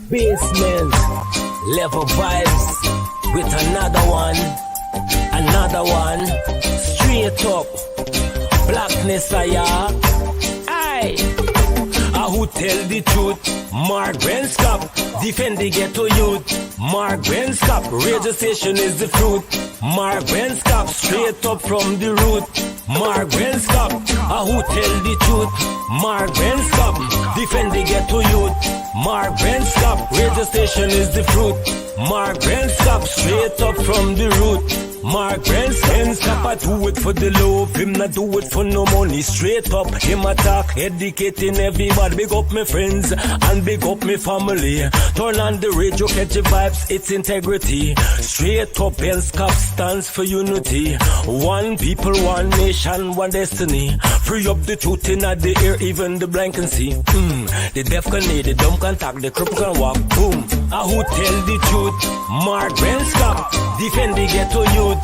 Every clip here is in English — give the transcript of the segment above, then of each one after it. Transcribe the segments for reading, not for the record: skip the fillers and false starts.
Basement level vibes with another one, straight up blackness. Aye, who tell the truth? Mark Benskop, defend the ghetto youth. Mark Benskop, radio station is the fruit. Mark Benskop, straight up from the root. Mark Benskop, who tell the truth? Mark Benskop, defend the ghetto youth. Mark Benskop, radio station is the fruit. Mark Benskop, straight up from the root. Mark Benskop, I do it for the love, him not do it for no money. Straight up, him attack, educating everybody. Big up my friends and big up my family. Turn on the radio, catch the vibes, it's integrity. Straight up, Benskop stands for unity. One people, one nation, one destiny. Free up the truth in the air, even the blind can see. The deaf can hear, the dumb can talk, the cripple can walk. Boom. Who tell the truth? Mark Benskop, defend the ghetto youth.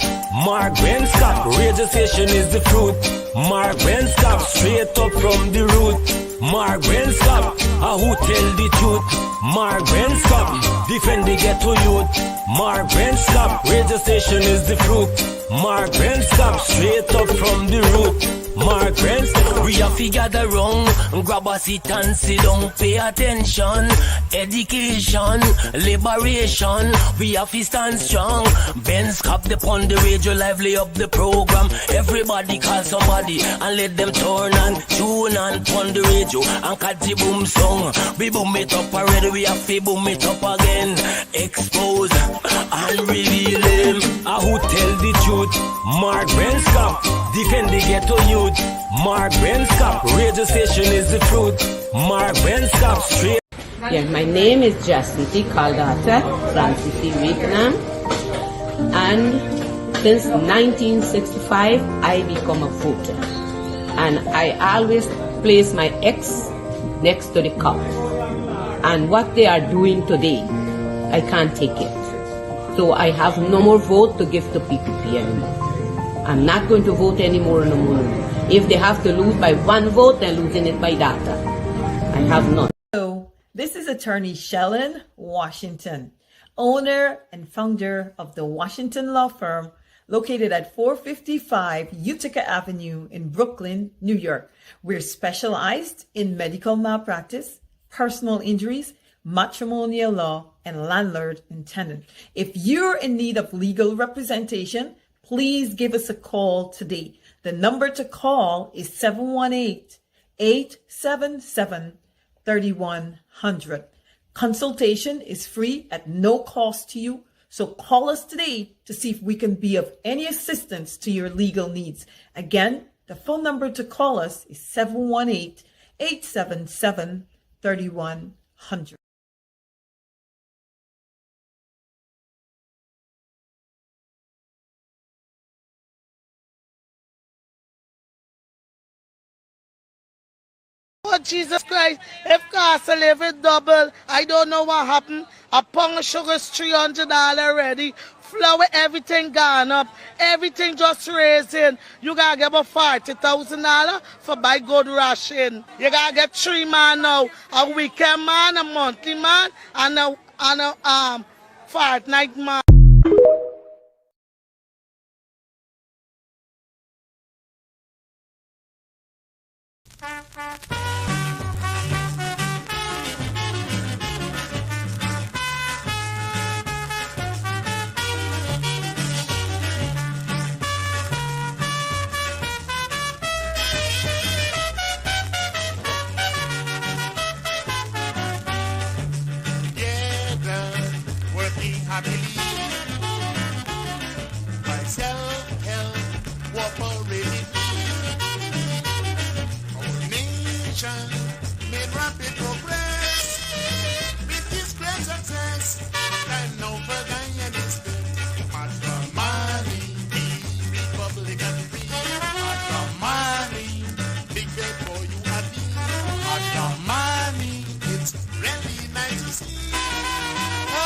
Mark Benskop, radio station is the fruit. Mark Benskop, straight up from the root. Mark Benskop, who tell the truth? Mark Benskop, defend the ghetto youth. Mark Benskop, radio station is the fruit. Mark Benskop, straight up from the root. Mark Benskop, we have to gather wrong, grab a seat and sit down, pay attention. Education, liberation, we have to stand strong. Benskop upon the radio, lively up the program. Everybody call somebody and let them turn and tune and on the radio and catch the boom song. We boom it up already, we have to boom it up again. Expose and reveal him. Who tell the truth? Mark Benskop, defend the ghetto youth. Mark Benskop, radio station is the fruit. Mark Benskop, straight. Yeah, my name is Jacinty Caldata Francis Vietnam, and since 1965 I become a voter, and I always place my ex next to the cup, and what they are doing today, I can't take it. So I have no more vote to give to PPP anymore. I'm not going to vote anymore no more. If they have to lose by one vote, they're losing it by data. I have none. Hello, this is attorney Shellen Washington, owner and founder of the Washington Law Firm, located at 455 Utica Avenue in Brooklyn, New York. We're specialized in medical malpractice, personal injuries, matrimonial law, and landlord and tenant. If you're in need of legal representation, please give us a call today. The number to call is 718-877-3100. Consultation is free at no cost to you. So call us today to see if we can be of any assistance to your legal needs. Again, the phone number to call us is 718-877-3100. Oh, Jesus Christ, if cost of living double, I don't know what happened. A pound of sugar is $300 already. Flour, everything gone up. Everything just raising. You gotta get about $40,000 for buy good ration. You gotta get 3 man now. A weekend man, a monthly man, and a fortnight man. Made rapid progress with this great success. And now for Guyana is matrimony, the Republican free. Matrimony, big day for you and me. Matrimony, it's really nice to see.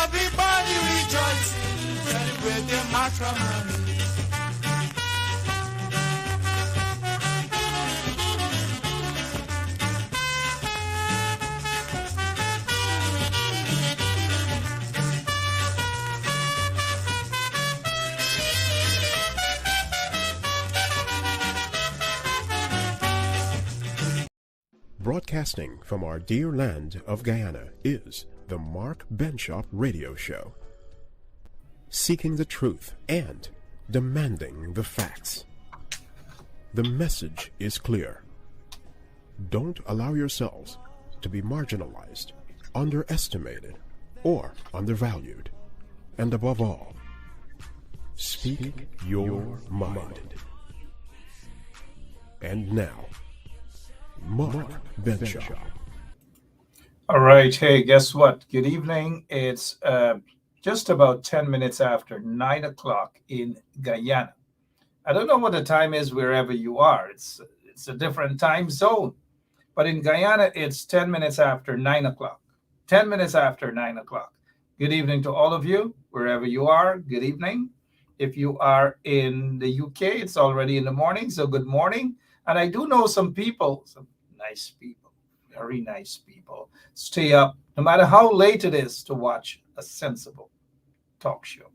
Everybody rejoicing, celebrate their matrimony. Broadcasting from our dear land of Guyana is the Mark Benshop Radio Show. Seeking the truth and demanding the facts. The message is clear. Don't allow yourselves to be marginalized, underestimated, or undervalued. And above all, speak your mind. And now, Mark Benshop. All right. Hey, guess what? Good evening. It's just about 10 minutes after 9 o'clock in Guyana. I don't know what the time is wherever you are. It's a different time zone. But in Guyana, it's 10 minutes after 9 o'clock. 10 minutes after 9 o'clock. Good evening to all of you, wherever you are. Good evening. If you are in the UK, it's already in the morning, so good morning. And I do know some people, some nice people, very nice people, stay up no matter how late it is to watch a sensible talk show.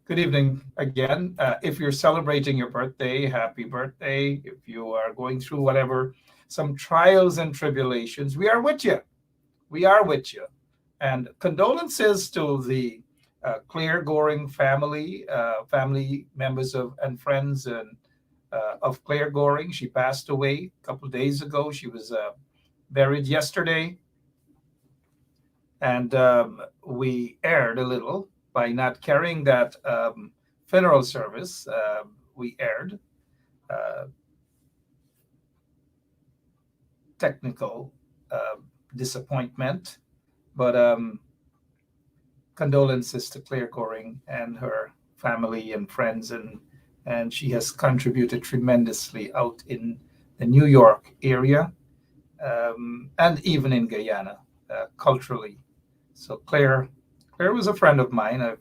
Good evening again. If you're celebrating your birthday, happy birthday. If you are going through whatever, some trials and tribulations, we are with you. We are with you. And condolences to the Claire Goring family, family members of and friends of Claire Goring. She passed away a couple of days ago. She was buried yesterday. And we erred a little by not carrying that funeral service. We erred. Technical disappointment. But condolences to Claire Goring and her family and friends. And she has contributed tremendously out in the New York area and even in Guyana culturally. So Claire was a friend of mine. I've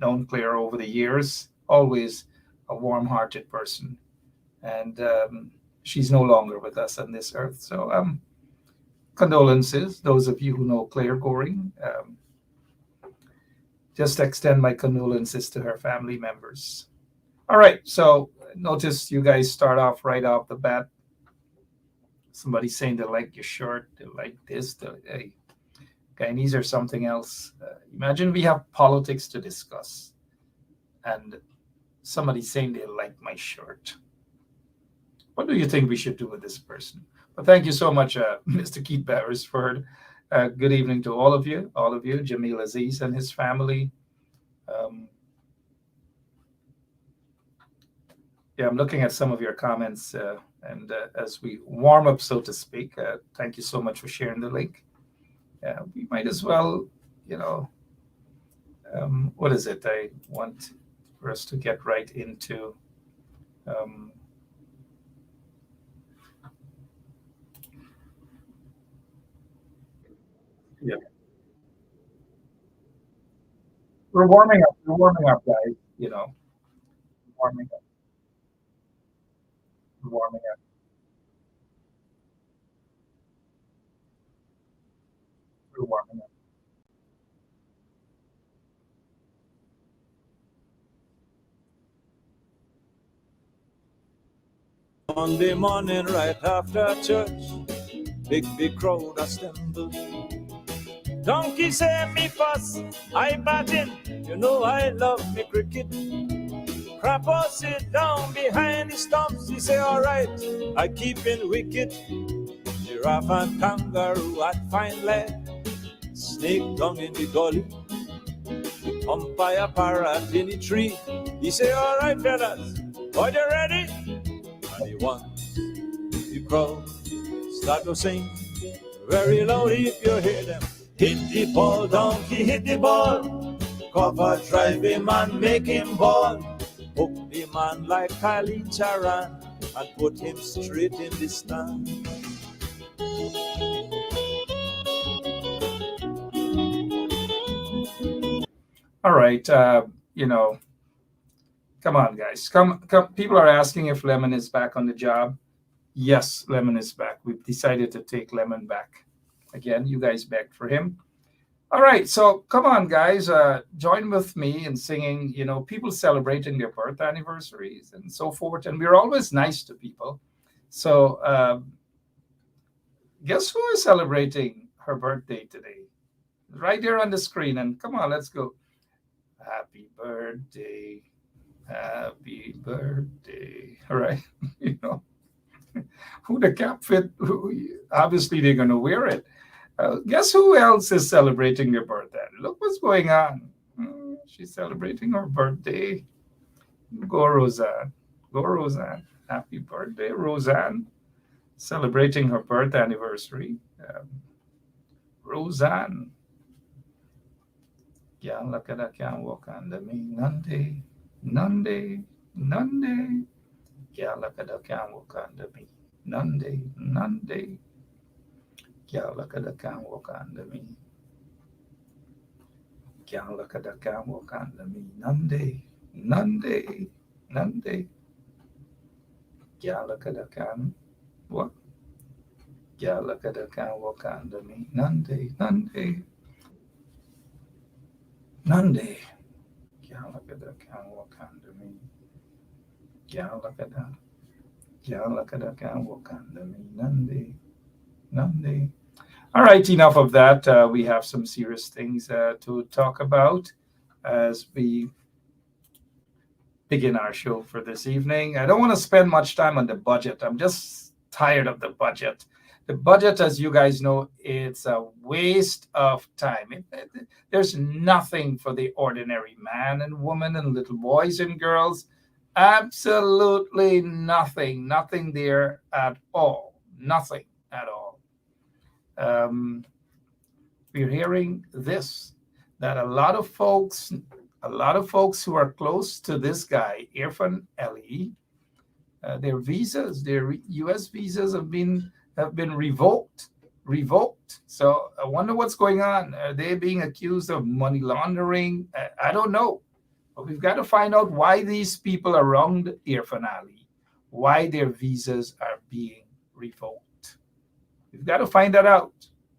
known Claire over the years, always a warm-hearted person. And she's no longer with us on this earth. So condolences, those of you who know Claire Goring. Just extend my condolences to her family members. All right, so notice you guys start off right off the bat. Somebody saying they like your shirt, they like this, hey, Guyanese are something else. Imagine we have politics to discuss and somebody saying they like my shirt. What do you think we should do with this person? But thank you so much, Mr. Keith Beresford. Good evening to all of you, Jamil Aziz and his family. Yeah, I'm looking at some of your comments, and as we warm up, so to speak, thank you so much for sharing the link. We might as well, what is it? I want for us to get right into. Yeah, we're warming up. We're warming up, guys. Warming up. We're warming up. We're warming up. Monday morning, right after church, big crowd assembled. Donkey say me fuss, I batting, I love me cricket. Crapper sit down behind the stumps, he say alright, I keep in wicket. Giraffe and kangaroo at fine leg, snake down in the gully, umpire parrot in the tree. He say alright fellas, are you ready? And he wants the crowd start to sing very loud if you hear them. Hit the ball, donkey, hit the ball. Cover, drive him and make him ball. Hook the man like Kylie Charan and put him straight in the stand. All right, come on, guys. Come. People are asking if Lemon is back on the job. Yes, Lemon is back. We've decided to take Lemon back. Again, you guys begged for him. All right, so come on, guys. Join with me in singing, people celebrating their birth anniversaries and so forth. And we're always nice to people. So, guess who is celebrating her birthday today? Right there on the screen. And come on, let's go. Happy birthday. Happy birthday. All right. You know, who the cap fit, obviously they're going to wear it. Guess who else is celebrating their birthday? Look what's going on. She's celebrating her birthday. Go, Roseanne. Go, Roseanne. Happy birthday, Roseanne. Celebrating her birth anniversary. Roseanne. Yeah, look at that. Can't walk under me. Nande. Nande. Nande. Yeah, look at that. Can't walk under me. Nande. Nande. Yeah, look at that. Can't walk under me. Can't look at that. Can't walk under me. Nande. Nande. Nande. Yeah, look at that. Can't. What? Yeah, look at that. Can't walk under me. Nande. Nande. Nande. Yeah, look at that. Can't walk under me. Yeah, look at that. Yeah, look at that. Can't walk under me. Nande. Nande. All right, enough of that. We have some serious things to talk about as we begin our show for this evening. I don't want to spend much time on the budget. I'm just tired of the budget. The budget, as you guys know, it's a waste of time. There's nothing for the ordinary man and woman and little boys and girls. Absolutely nothing. Nothing there at all. Nothing at all. We're hearing this, that a lot of folks who are close to this guy, Irfan Ali, their visas, their U.S. visas have been revoked. So I wonder what's going on. Are they being accused of money laundering? I don't know. But we've got to find out why these people around Irfan Ali, why their visas are being revoked. We've got to find that out.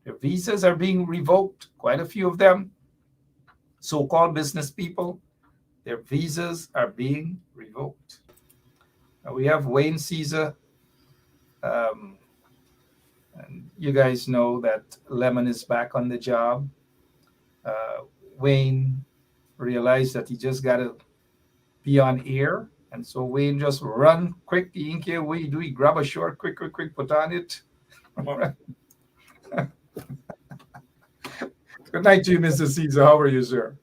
Their visas are being revoked, quite a few of them. So-called business people, their visas are being revoked. We have Wayne Caesar. And you guys know that Lemon is back on the job. Wayne realized that he just got to be on air. And so Wayne just run quick. He ain't care what you do. He grab a short, quick, put on it. All right. Good night to you, Mr. Caesar. How are you, sir?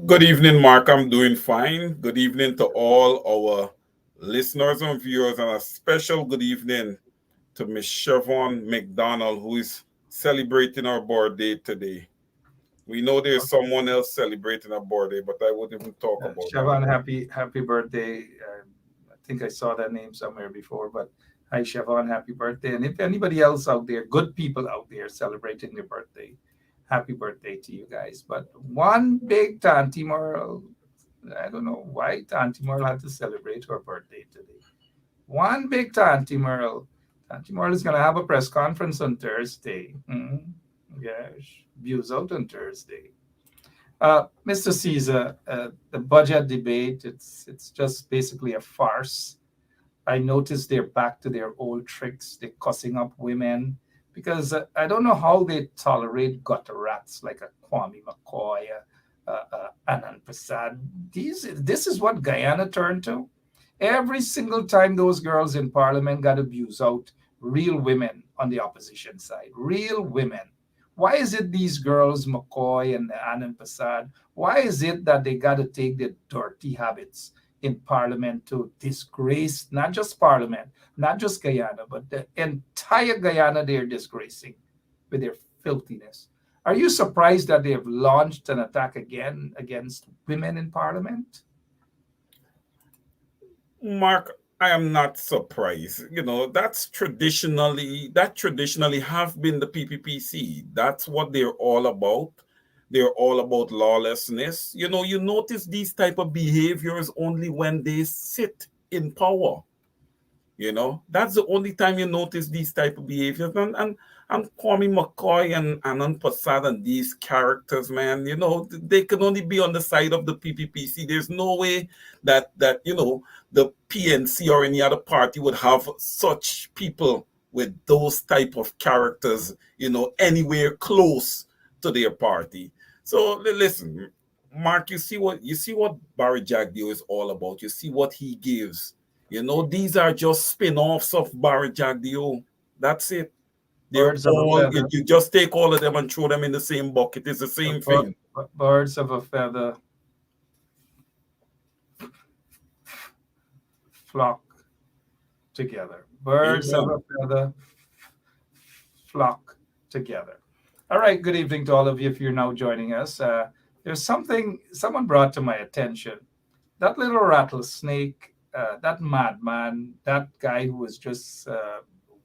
Good evening, Mark. I'm doing fine. Good evening to all our listeners and viewers, and a special good evening to Miss Siobhan McDonald, who is celebrating her birthday today. We know there's someone else celebrating her birthday, but I wouldn't even talk about Siobhan, that. happy birthday. I think I saw that name somewhere before, but hi, Siobhan, happy birthday. And if anybody else out there, good people out there celebrating their birthday, happy birthday to you guys. But one big Tanti Merle, I don't know why Tanti Merle had to celebrate her birthday today. One big Tanti Merle. Tanti Merle is going to have a press conference on Thursday. Yes, views out on Thursday. Mr. Caesar, the budget debate, it's just basically a farce. I noticed they're back to their old tricks. They're cussing up women because I don't know how they tolerate gutter rats like a Kwame McCoy, Anand Prasad. This is what Guyana turned to. Every single time those girls in parliament got abused out, real women on the opposition side, real women. Why is it these girls, McCoy and Anand Prasad, why is it that they got to take their dirty habits in parliament to disgrace not just parliament, not just Guyana, but the entire Guyana they're disgracing with their filthiness? Are you surprised that they have launched an attack again against women in parliament? Mark, I am not surprised. You know, that traditionally have been the PPPC. That's what they're all about. They're all about lawlessness. You know, you notice these type of behaviors only when they sit in power. You know, that's the only time you notice these type of behaviors. And And Kwame McCoy and Anand Prasad and these characters, man, they can only be on the side of the PPPC. There's no way that the PNC or any other party would have such people with those type of characters, anywhere close to their party. So listen, Mark, you see what Barry Jagdeo is all about. You see what he gives. These are just spin-offs of Barry Jagdeo. That's it. They're Birds of a all feather. you just take all of them and throw them in the same bucket. It's the same thing. Birds of a feather flock together. Birds of a feather flock together. All right, good evening to all of you if you're now joining us. There's something someone brought to my attention. That little rattlesnake, that madman, that guy who was just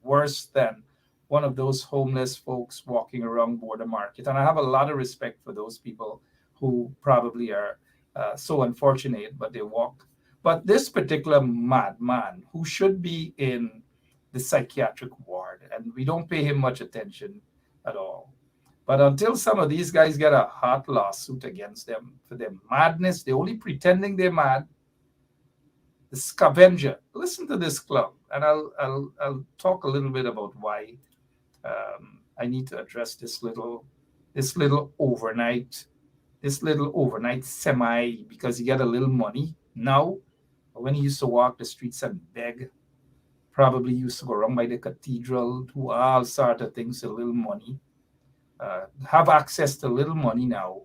worse than one of those homeless folks walking around Border Market. And I have a lot of respect for those people who probably are so unfortunate, but they walk. But this particular madman who should be in the psychiatric ward, and we don't pay him much attention at all. But until some of these guys get a hot lawsuit against them for their madness, they're only pretending they're mad. The scavenger. Listen to this club, and I'll talk a little bit about why I need to address this little overnight semi, because he got a little money now. When he used to walk the streets and beg, probably used to go around by the cathedral, do all sort of things with little money. Have access to little money now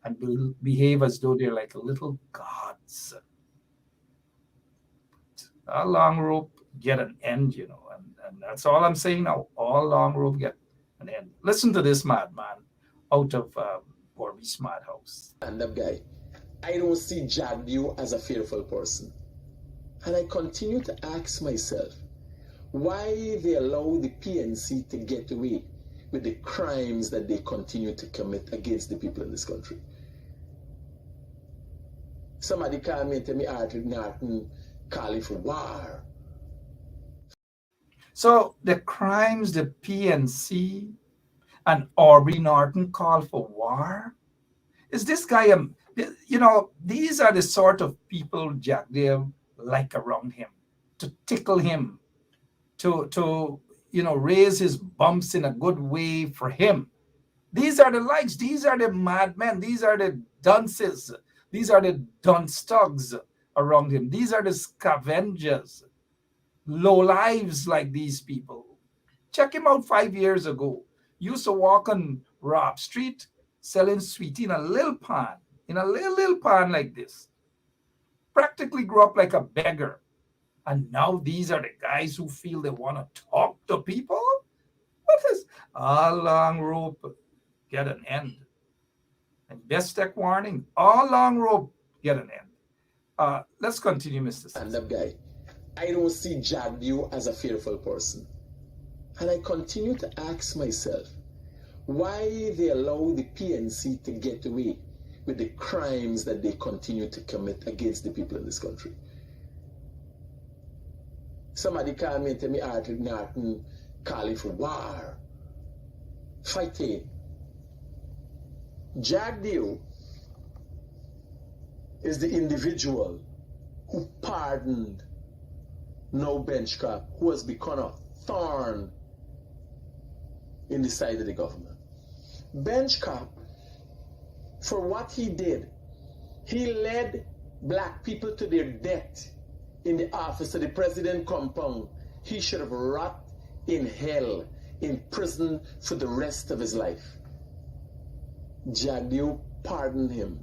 and behave as though they're like little gods. A long rope get an end, and that's all I'm saying now. All long rope get an end. Listen to this madman out of Borby's madhouse. Stand-up guy. I don't see Jagdeo as a fearful person. And I continue to ask myself why they allow the PNC to get away with the crimes that they continue to commit against the people in this country. Somebody called me and tell me Arthur Norton calling for war. So the crimes the PNC and Aubrey Norton call for war? Is this guy these are the sort of people Jagdeo like around him, to tickle him, to raise his bumps in a good way for him. These are the likes. These are the madmen. These are the dunces. These are the dunstugs around him. These are the scavengers. Low lives like these people. Check him out 5 years ago. Used to walk on Rob Street selling sweetie in a little pan, like this. Practically grew up like a beggar. And now these are the guys who feel they want to talk to people? What is all long rope get an end? And best tech warning, all long rope get an end. Let's continue, Mr. Stand-up guy. I don't see Jagdeo as a fearful person. And I continue to ask myself why they allow the PNC to get away with the crimes that they continue to commit against the people in this country. Somebody called me and tell me Arthur Norton calling for war, fighting. Jagdeo is the individual who pardoned No Benchcrop, who has become a thorn in the side of the government. Benchcrop, for what he did, he led black people to their death in the office of the president compound. He should have rot in hell, in prison for the rest of his life. Jagdeo pardoned him.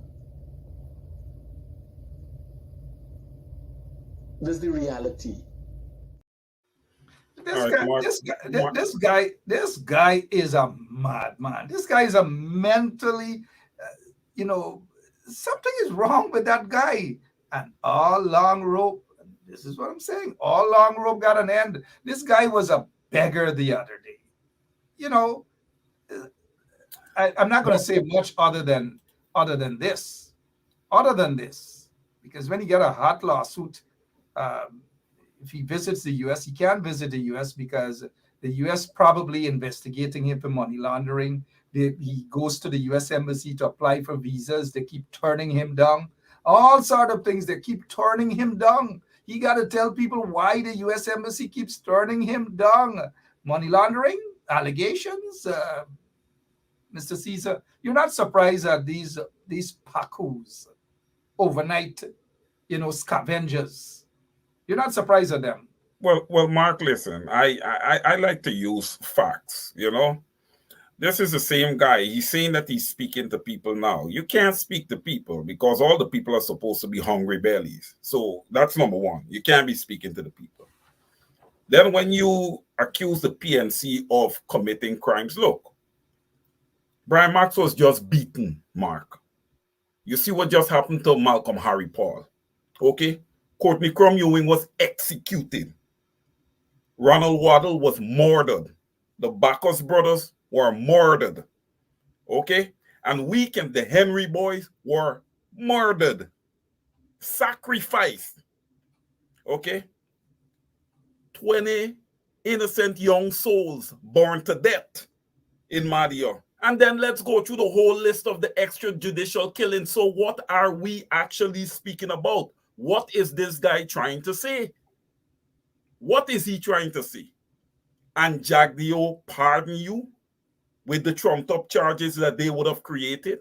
That's the reality. This guy is a madman. This guy is a mentally, something is wrong with that guy. And all long rope, this is what I'm saying, all long rope got an end. This guy was a beggar the other day. I'm not going to say much other than this, because when you get a hot lawsuit, if he visits the U.S., he can't visit the U.S. because The U.S. probably investigating him for money laundering. He goes to the U.S. Embassy to apply for visas. They keep turning him down. All sort of things. They keep turning him down. He got to tell people why the U.S. Embassy keeps turning him down. Money laundering, allegations. Mr. Caesar, you're not surprised at these pacos, overnight, scavengers. You're not surprised at them. Well, Mark, listen, I like to use facts, This is the same guy. He's saying that he's speaking to people now. You can't speak to people because all the people are supposed to be hungry bellies. So that's number one. You can't be speaking to the people. Then when you accuse the PNC of committing crimes, look, Brian Marks was just beaten, Mark. You see what just happened to Malcolm Harry Paul. Okay? Courtney Crum Ewing was executed. Ronald Waddle was murdered. The Bacchus brothers were murdered. Okay? And the Henry boys were murdered. Sacrificed. Okay? 20 innocent young souls born to death in Madia. And then let's go through the whole list of the extrajudicial killings. So what are we actually speaking about? What is this guy trying to say? What is he trying to say? And Jagdeo pardon you with the trumped up charges that they would have created?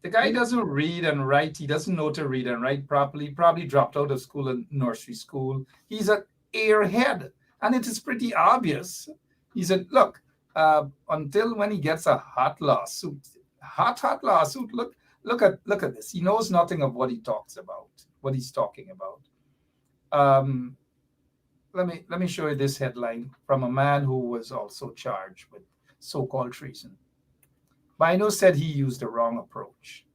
The guy doesn't read and write. He doesn't know to read and write properly. Probably dropped out of school and nursery school. He's an airhead. And it is pretty obvious. He said, look, until when he gets a hot lawsuit, hot lawsuit, look at this. He knows nothing of what he talks about, what he's talking about. Let me show you this headline from a man who was also charged with so-called treason. Bino said he used the wrong approach.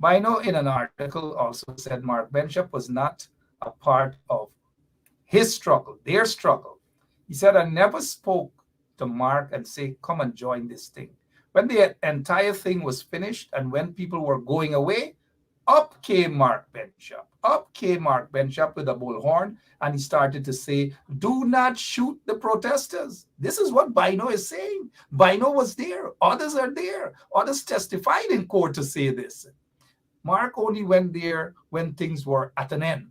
Bino, in an article, also said Mark Benchop was not a part of his struggle, their struggle. He said, I never spoke to Mark and say, come and join this thing. When the entire thing was finished and when people were going away, up came Mark Benchop. Up came Mark Benchop with a bullhorn, and he started to say, do not shoot the protesters. This is what Bino is saying. Bino was there. Others are there. Others testified in court to say this. Mark only went there when things were at an end,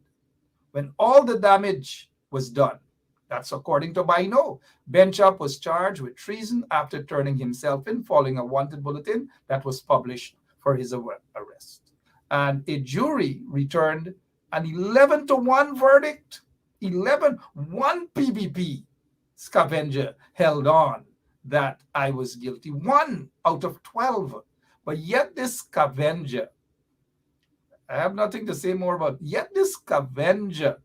when all the damage was done. That's according to Bino. Benchop was charged with treason after turning himself in following a wanted bulletin that was published for his arrest. And a jury returned an 11-1 verdict. 11, one PBP scavenger held on that I was guilty. 1 out of 12. But yet this scavenger, I have nothing to say more about, yet this scavenger,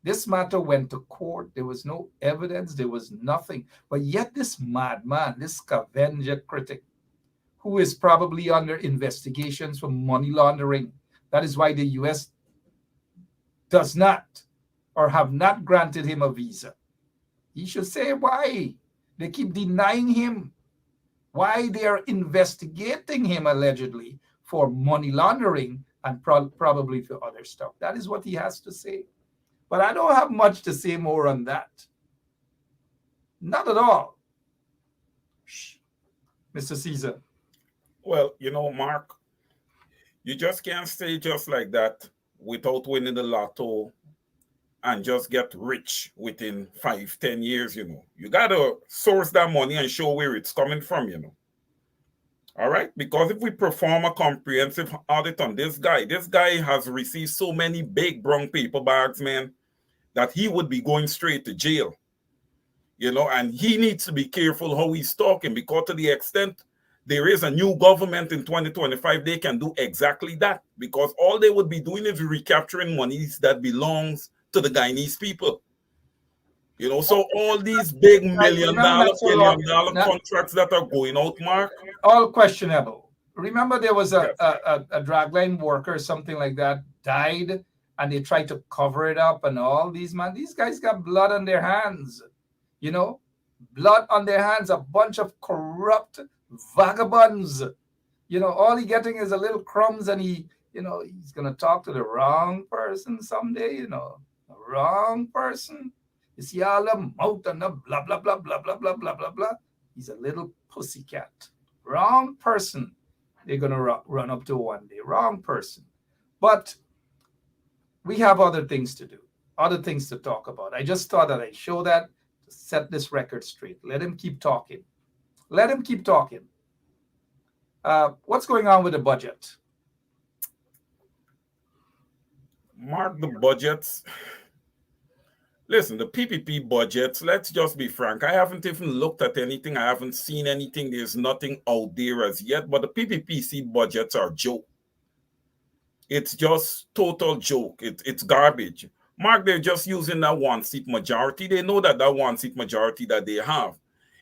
this matter went to court. There was no evidence. There was nothing. But yet this madman, this scavenger critic, who is probably under investigations for money laundering. That is why the U.S. does not or have not granted him a visa. He should say why. They keep denying him, why they are investigating him allegedly for money laundering and probably for other stuff. That is what he has to say. But I don't have much to say more on that. Not at all. Shh. Mr. Caesar. Well, Mark, you just can't stay just like that without winning the lotto and just get rich within 5-10 years, You got to source that money and show where it's coming from, All right? Because if we perform a comprehensive audit on this guy has received so many big brown paper bags, man, that he would be going straight to jail. And he needs to be careful how he's talking, because to the extent there is a new government in 2025, they can do exactly that, because all they would be doing is recapturing monies that belongs to the Guyanese people. So all these big million dollar contracts that are going out, Mark, all questionable. Remember, there was a dragline worker, something like that, died, and they tried to cover it up, and all these guys got blood on their hands. Blood on their hands, a bunch of corrupt vagabonds. All he getting is a little crumbs, and he's gonna talk to the wrong person someday. The wrong person. You see all the mouth and the blah, blah, blah, blah, blah, blah, blah, blah, blah. He's a little pussycat. Wrong person they're going to run up to one day. Wrong person. But we have other things to do, other things to talk about. I just thought that I'd show that to set this record straight. Let him keep talking. Let him keep talking. What's going on with the budget? Mark, the budgets. Listen, the PPP budgets, let's just be frank. I haven't even looked at anything. I haven't seen anything. There's nothing out there as yet. But the PPPC budgets are a joke. It's just total joke. It's garbage. Mark, they're just using that one-seat majority. They know that that one-seat majority that they have,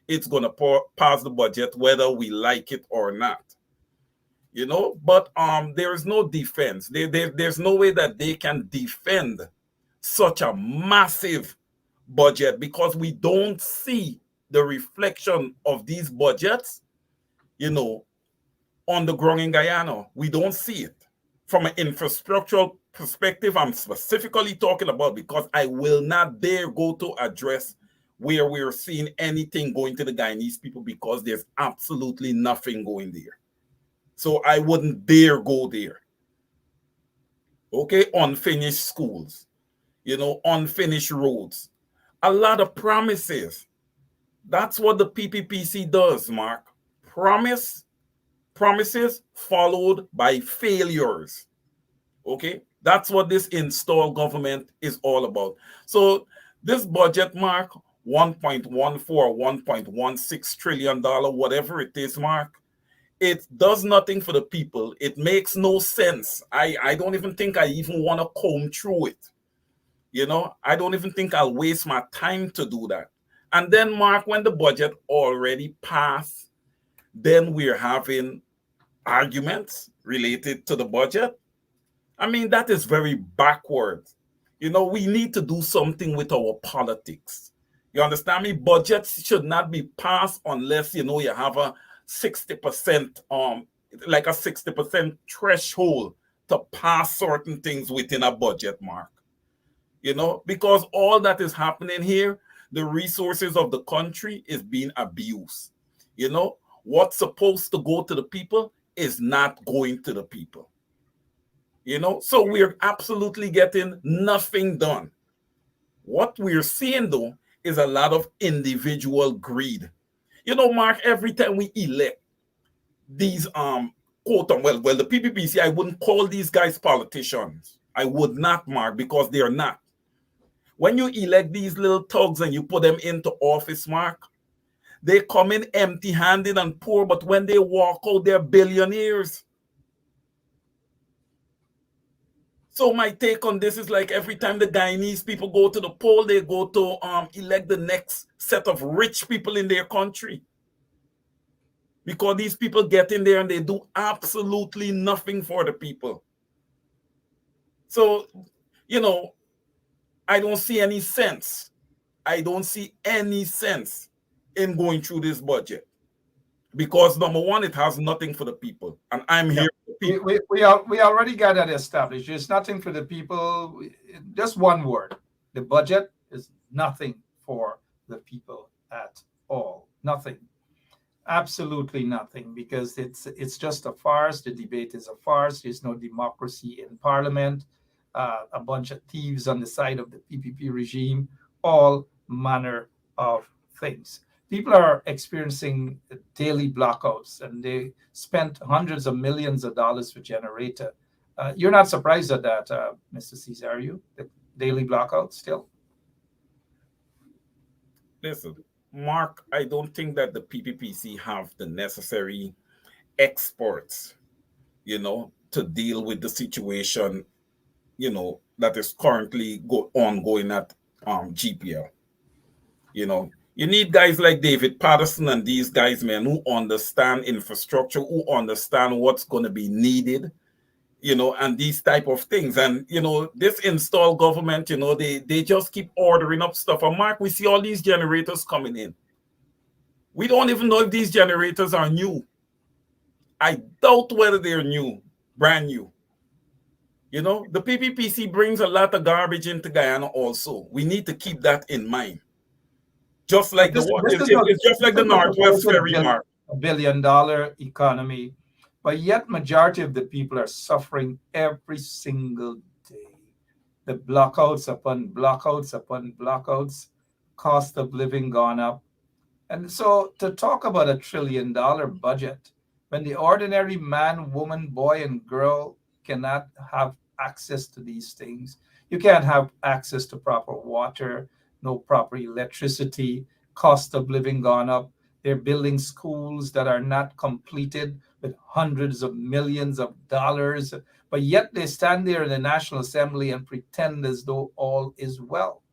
it's going to pass the budget whether we like it or not. You know, but there is no defense. There's no way that they can defend such a massive budget because we don't see the reflection of these budgets, you know, on the ground in Guyana. We don't see it. From an infrastructural perspective, I'm specifically talking about, because I will not dare go to address where we're seeing anything going to the Guyanese people, because there's absolutely nothing going there. So I wouldn't dare go there. Okay, unfinished schools, you know, unfinished roads, a lot of promises. That's what the PPPC does, Mark. Promises followed by failures. Okay, that's what this installed government is all about. So this budget, Mark, 1.14, $1.16 trillion, whatever it is, Mark, it does nothing for the people. It makes no sense. I don't even think I even want to comb through it. You know, I don't even think I'll waste my time to do that. And then, Mark, when the budget already passed, then we're having arguments related to the budget. I mean, that is very backward. You know, we need to do something with our politics. You understand me? Budgets should not be passed unless, you know, you have a 60%, like a 60% threshold to pass certain things within a budget, Mark. You know, because all that is happening here, the resources of the country is being abused. You know, what's supposed to go to the people is not going to the people. You know, so we're absolutely getting nothing done. What we're seeing, though, is a lot of individual greed. You know, Mark, every time we elect these quote, well, the PPPC, I wouldn't call these guys politicians. I would not, Mark, because they're not. When you elect these little thugs and you put them into office, Mark, they come in empty-handed and poor, but when they walk out, they're billionaires. So my take on this is like every time the Guyanese people go to the poll, they go to elect the next set of rich people in their country. Because these people get in there and they do absolutely nothing for the people. So, you know, I don't see any sense. I don't see any sense in going through this budget. Because number one, it has nothing for the people. And I'm here for the people. We already got that established. There's nothing for the people. Just one word. The budget is nothing for the people at all. Nothing. Absolutely nothing, because it's just a farce. The debate is a farce. There's no democracy in parliament. A bunch of thieves on the side of the PPP regime, all manner of things. People are experiencing daily blackouts, and they spent hundreds of millions of dollars for generator. You're not surprised at that, Mr. Caesar, are you? The daily blackouts still? Listen, Mark, I don't think that the PPPC have the necessary experts, you know, to deal with the situation, you know, that is currently ongoing at GPL. You know, you need guys like David Patterson and these guys, man, who understand infrastructure, who understand what's going to be needed, you know, and these type of things. And, you know, this installed government, you know, they just keep ordering up stuff. And Mark, we see all these generators coming in. We don't even know if these generators are new. I doubt whether they're new, brand new. You know, the PPPC brings a lot of garbage into Guyana also. We need to keep that in mind. Just But like the what? It's just this like the is a Northwest supposed Ferry, Mark. $1 billion economy, but yet majority of the people are suffering every single day. The blockouts upon blockouts upon blockouts, cost of living gone up. And so to talk about $1 trillion budget, when the ordinary man, woman, boy, and girl cannot have access to these things, you can't have access to proper water, no proper electricity, cost of living gone up. They're building schools that are not completed with hundreds of millions of dollars, but yet they stand there in the National Assembly and pretend as though all is well.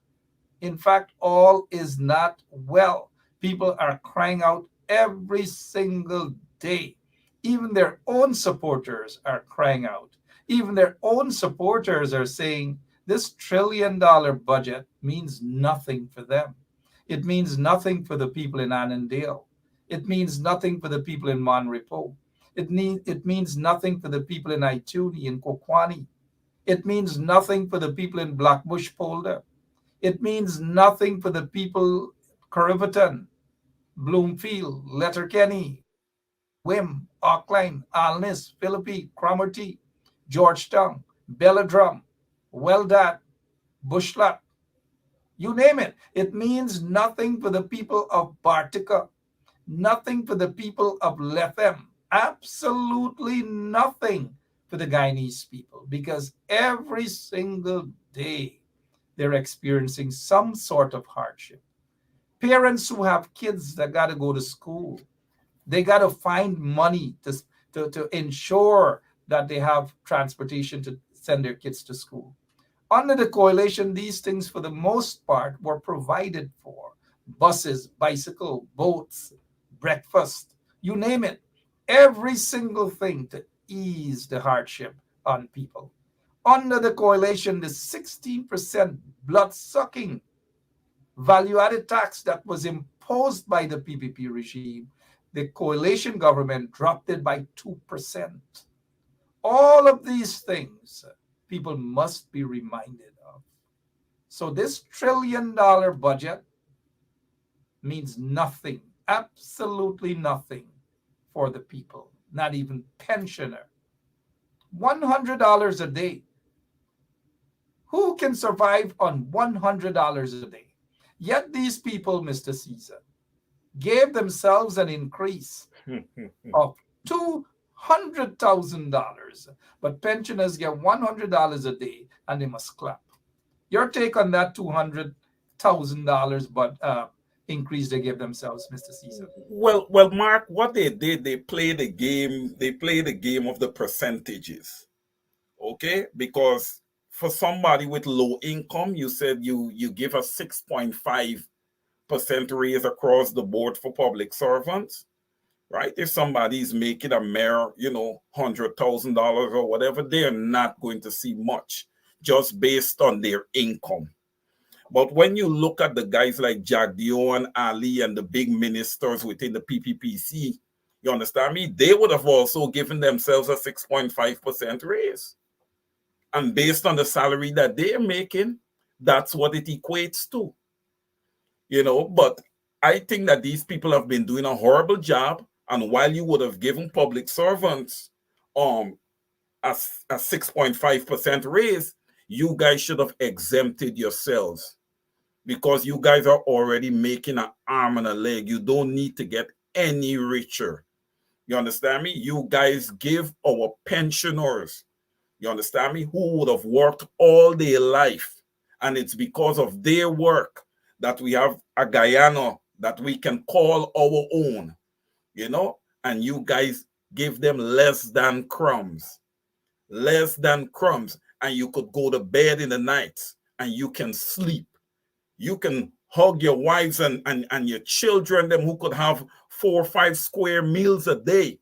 In fact, all is not well. People are crying out every single day. Even their own supporters are crying out. Even their own supporters are saying this $1 trillion budget means nothing for them. It means nothing for the people in Annandale. It means nothing for the people in Monrepo. It means nothing for the people in Ituni, in Kokwani. It means nothing for the people in Blackbush Polder. It means nothing for the people Curriverton, Bloomfield, Letterkenny, Wim, Auckland, Alnis, Philippi, Cromarty, Georgetown, Belladrum, Weldat, Bushlat, you name it. It means nothing for the people of Bartica, nothing for the people of Lethem, absolutely nothing for the Guyanese people, because every single day they're experiencing some sort of hardship. Parents who have kids that got to go to school, they got to find money to ensure that they have transportation to send their kids to school. Under the coalition, these things for the most part were provided for: buses, bicycle, boats, breakfast, you name it. Every single thing to ease the hardship on people. Under the coalition, the 16% blood sucking value added tax that was imposed by the PPP regime, the coalition government dropped it by 2%. All of these things people must be reminded of. So this $1 trillion budget means nothing, absolutely nothing for the people, not even pensioner. $100 a day. Who can survive on $100 a day? Yet these people, Mr. Caesar, gave themselves an increase of $200,000, but pensioners get $100 a day and they must clap. Your take on that $200,000 but increase they gave themselves, Mr. Caesar? Well, Mark, what they did, they played the game. They played the game of the percentages. Okay, because for somebody with low income, you said you give a 6.5% raise across the board for public servants, right? If somebody's making a mere, $100,000 or whatever, they're not going to see much just based on their income. But when you look at the guys like Jack Dio and Ali and the big ministers within the PPPC, you understand me? They would have also given themselves a 6.5% raise. And based on the salary that they're making, that's what it equates to. But I think that these people have been doing a horrible job. And while you would have given public servants a 6.5% raise, you guys should have exempted yourselves, because you guys are already making an arm and a leg. You don't need to get any richer. You understand me? You guys give our pensioners, you understand me, who would have worked all their life, and it's because of their work that we have a Guyana that we can call our own, and you guys give them less than crumbs, and you could go to bed in the night and you can sleep. You can hug your wives and your children, them who could have 4 or 5 square meals a day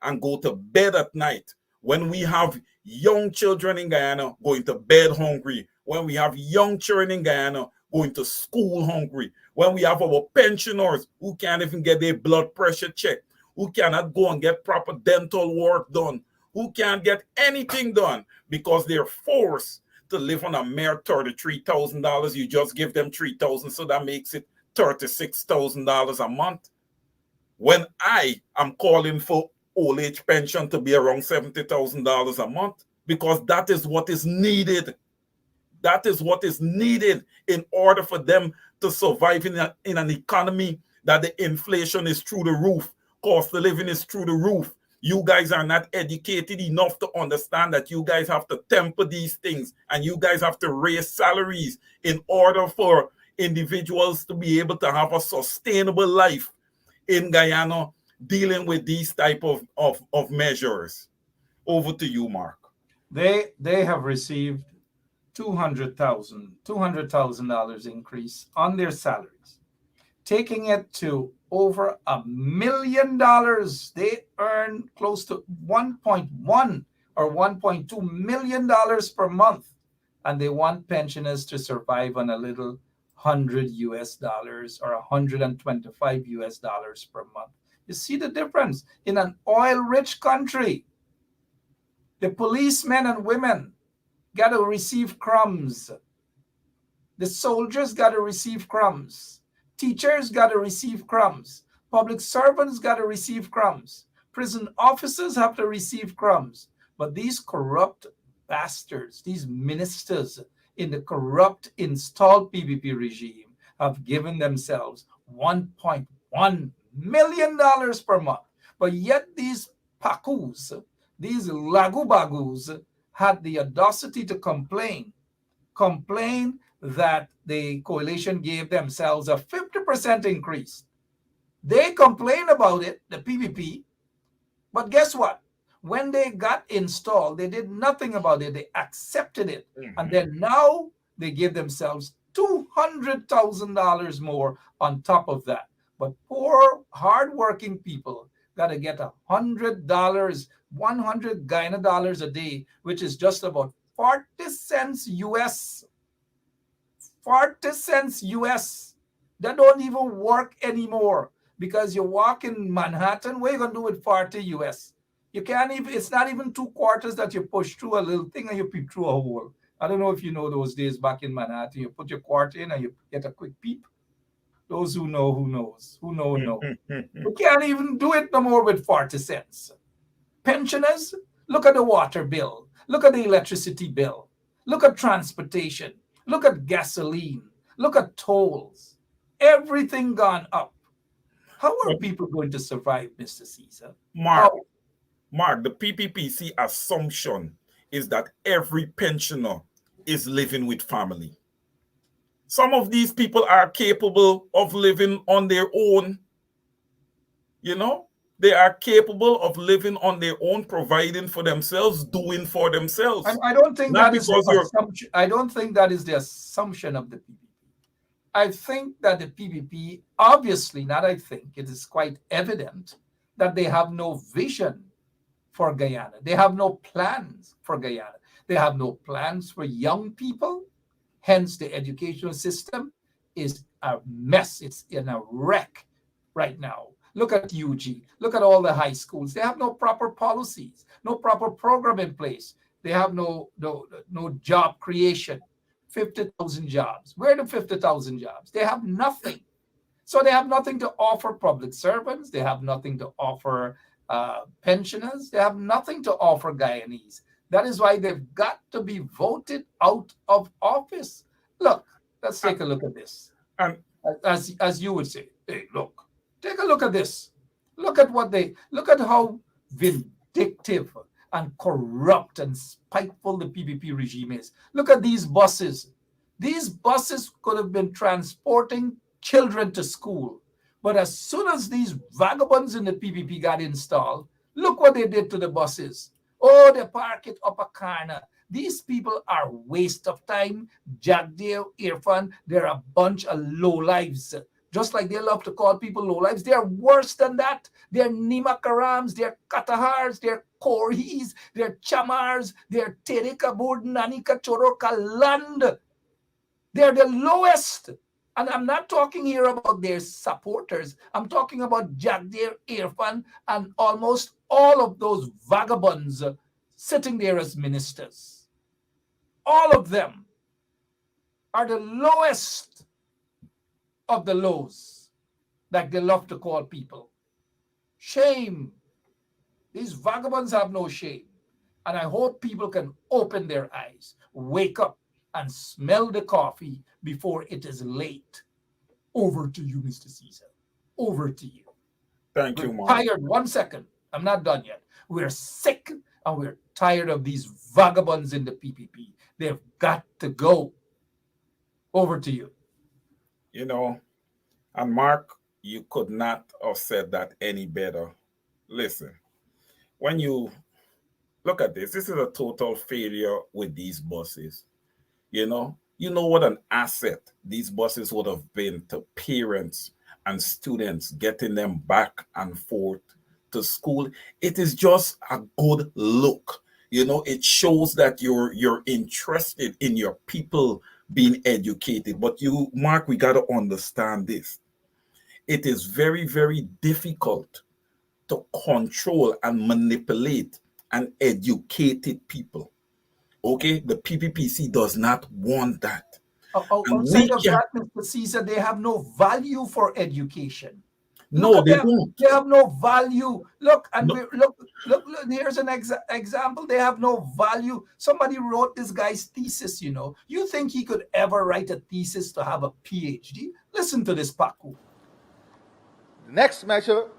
and go to bed at night. When we have young children in Guyana going to bed hungry, when we have young children in Guyana going to school hungry, when we have our pensioners who can't even get their blood pressure checked, who cannot go and get proper dental work done, who can't get anything done because they're forced to live on a mere $33,000. You just give them $3,000, so that makes it $36,000 a month. When I am calling for old age pension to be around $70,000 a month, because that is what is needed. That is what is needed in order for them to survive in an economy that the inflation is through the roof, cost of living is through the roof. You guys are not educated enough to understand that you guys have to temper these things, and you guys have to raise salaries in order for individuals to be able to have a sustainable life in Guyana dealing with these type of measures. Over to you, Mark. They have received $200,000 increase on their salaries, taking it to over $1 million. They earn close to 1.1 or $1.2 million per month, and they want pensioners to survive on a little $100 or $125 per month. You see the difference in an oil-rich country. The policemen and women got to receive crumbs. The soldiers got to receive crumbs. Teachers got to receive crumbs. Public servants got to receive crumbs. Prison officers have to receive crumbs. But these corrupt bastards, these ministers in the corrupt installed PPP regime have given themselves $1.1 million per month. But yet these pakus, these lagubagus, had the audacity to complain that the coalition gave themselves a 50% increase. They complained about it, the PPP, but guess what? When they got installed, they did nothing about it. They accepted it. And then now they give themselves $200,000 more on top of that. But poor, hardworking people got to get $100, 100 Guyana dollars a day, which is just about 40 cents US. 40 cents US. That don't even work anymore, because you walk in Manhattan, what are you going to do with 40 US? You can't even, it's not even 2 quarters that you push through a little thing and you peep through a hole. I don't know if you know those days back in Manhattan, you put your quarter in and you get a quick peep. Those who know, who knows. Who know. You can't even do it no more with 40 cents. Pensioners, look at the water bill. Look at the electricity bill. Look at transportation. Look at gasoline. Look at tolls. Everything gone up. How are people going to survive, Mr. Caesar? Mark, the PPPC assumption is that every pensioner is living with family. Some of these people are capable of living on their own. You know, they are capable of living on their own, providing for themselves, doing for themselves. I don't think that is the assumption. I don't think that is the assumption of the PPP. I think that the PPP, obviously, not I think, it is quite evident that they have no vision for Guyana. They have no plans for Guyana. They have no plans for young people. Hence, the educational system is a mess. It's in a wreck right now. Look at UG. Look at all the high schools. They have no proper policies, no proper program in place. They have no job creation. 50,000 jobs. Where are the 50,000 jobs? They have nothing. So they have nothing to offer public servants. They have nothing to offer pensioners. They have nothing to offer Guyanese. That is why they've got to be voted out of office. Look, let's take a look at this. As you would say, hey, look, take a look at this. Look at how vindictive and corrupt and spiteful the PPP regime is. Look at these buses. These buses could have been transporting children to school. But as soon as these vagabonds in the PPP got installed, look what they did to the buses. Oh, they park it up a corner. These people are waste of time. Jagdev, Irfan, they're a bunch of lowlives. Just like they love to call people lowlives, they're worse than that. They're Nimakarams, they're Katahars, they're Korhis, they're Chamars, they're Terika Nanika Choroka Land. They're the lowest. And I'm not talking here about their supporters. I'm talking about Jagdev, Irfan, and almost all of those vagabonds sitting there as ministers. All of them are the lowest of the lows, like they love to call people. Shame. These vagabonds have no shame. And I hope people can open their eyes, wake up, and smell the coffee before it is late. Over to you, Mr. Caesar. Over to you. Thank We're you, Mark. tired. 1 second. I'm not done yet. We're sick and we're tired of these vagabonds in the PPP. They've got to go. Over to you. You know, and Mark, you could not have said that any better. Listen, when you look at this is a total failure with these buses. You know what an asset these buses would have been to parents and students getting them back and forth to school. It is just a good look. It shows that you're interested in your people being educated. But Mark, we got to understand this. It is very, very difficult to control and manipulate an educated people. Okay, the PPPC does not want that. Outside of that, Mr. Caesar, they have no value for education. No, they don't. They have no value. Look, and no. Look, here's an example. They have no value. Somebody wrote this guy's thesis, You think he could ever write a thesis to have a PhD? Listen to this, Paku. The next measure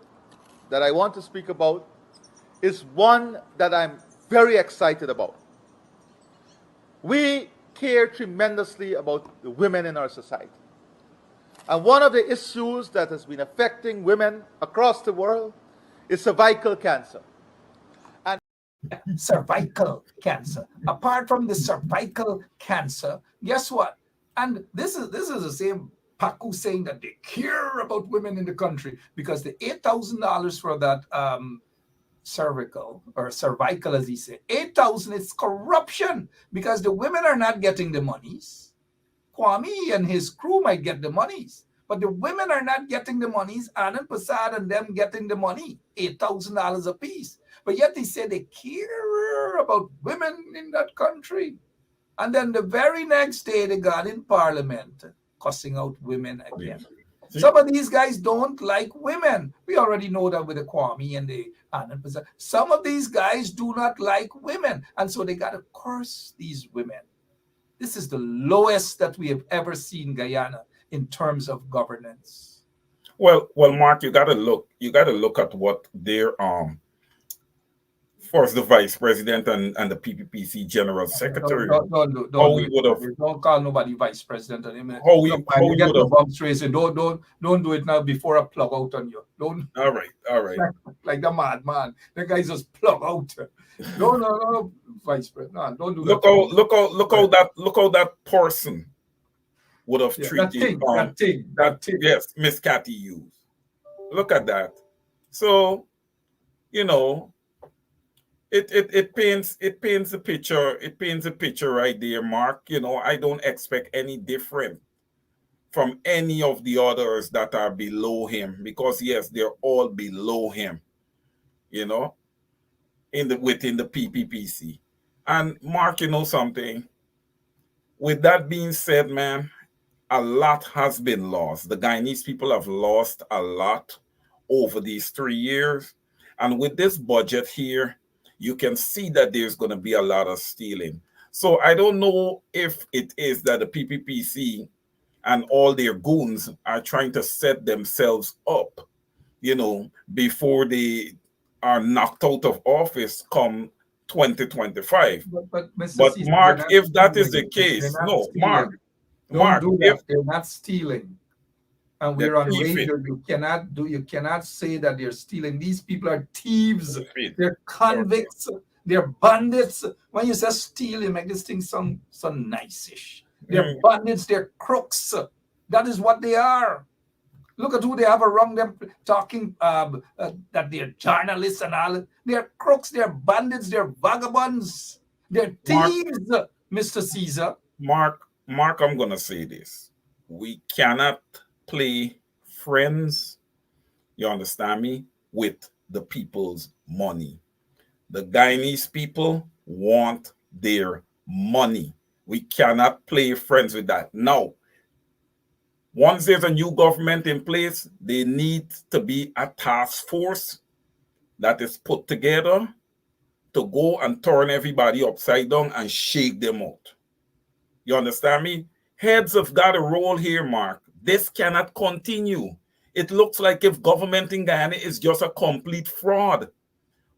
that I want to speak about is one that I'm very excited about. We care tremendously about the women in our society. And one of the issues that has been affecting women across the world is cervical cancer. And cervical cancer. Apart from the cervical cancer, guess what? And this is the same Paku saying that they care about women in the country, because the $8,000 for that cervical, as he said, 8,000, it's corruption, because the women are not getting the monies. Kwame and his crew might get the monies, but the women are not getting the monies. Anand Prasad and them getting the money, $8,000 a piece. But yet they say they care about women in that country. And then the very next day they got in parliament cussing out women again. Some of these guys don't like women. We already know that with the Kwame and the Anand Prasad. Some of these guys do not like women. And so they got to curse these women. This is the lowest that we have ever seen Guyana in terms of governance. Well, Mark, you got to look at what their first the vice president and the PPPC general secretary. Don't call nobody vice president. How we get the bumps racing. Don't do it now before I plug out on you. Don't. All right. Like the madman. The guy just plug out. No, vice president. No, don't do that. Look how that person would have treated that thing. Yes, Miss Cathy Hughes. Look at that. So, it paints a picture. It paints a picture right there, Mark. I don't expect any different from any of the others that are below him, because yes, they're all below him. Within the PPPC. And Mark, something. With that being said, man, a lot has been lost. The Guyanese people have lost a lot over these 3 years. And with this budget here, you can see that there's going to be a lot of stealing. So I don't know if it is that the PPPC and all their goons are trying to set themselves up, before they are knocked out of office come 2025. But Mark, if that is the case, no, Mark, do that. They're not stealing. And we're on radio. You cannot say that they're stealing. These people are thieves. They're convicts. They're bandits. When you say steal, you make this thing sound so nice-ish. They're bandits. They're crooks. That is what they are. Look at who they have around them talking that they're journalists and all. They're crooks. They're bandits. They're vagabonds. They're thieves, Mr. Caesar. Mark, I'm going to say this. We cannot play friends, you understand me, with the people's money. The Guyanese people want their money. We cannot play friends with that. Now, once there's a new government in place, there needs to be a task force that is put together to go and turn everybody upside down and shake them out. You understand me? Heads have got a role here, Mark. This cannot continue. It looks like if government in Guyana is just a complete fraud.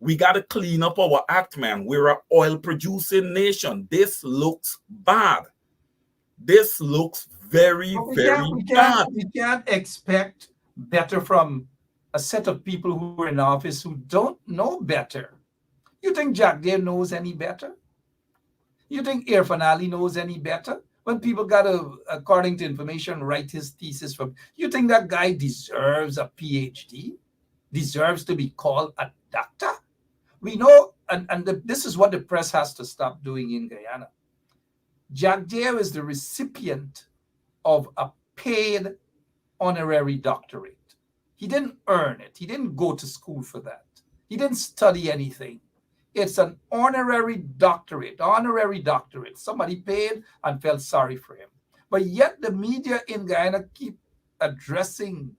We got to clean up our act, man. We're an oil-producing nation. This looks bad. This looks very, very bad. We can't expect better from a set of people who are in office who don't know better. You think Jack Dare knows any better? You think Irfan Ali knows any better? When people got to, according to information, write his thesis from, you think that guy deserves a PhD? Deserves to be called a doctor? We know, this is what the press has to stop doing in Guyana. Jack Dare is the recipient of a paid honorary doctorate. He didn't earn it. He didn't go to school for that. He didn't study anything. It's an honorary doctorate. Somebody paid and felt sorry for him. But yet the media in Guyana keep addressing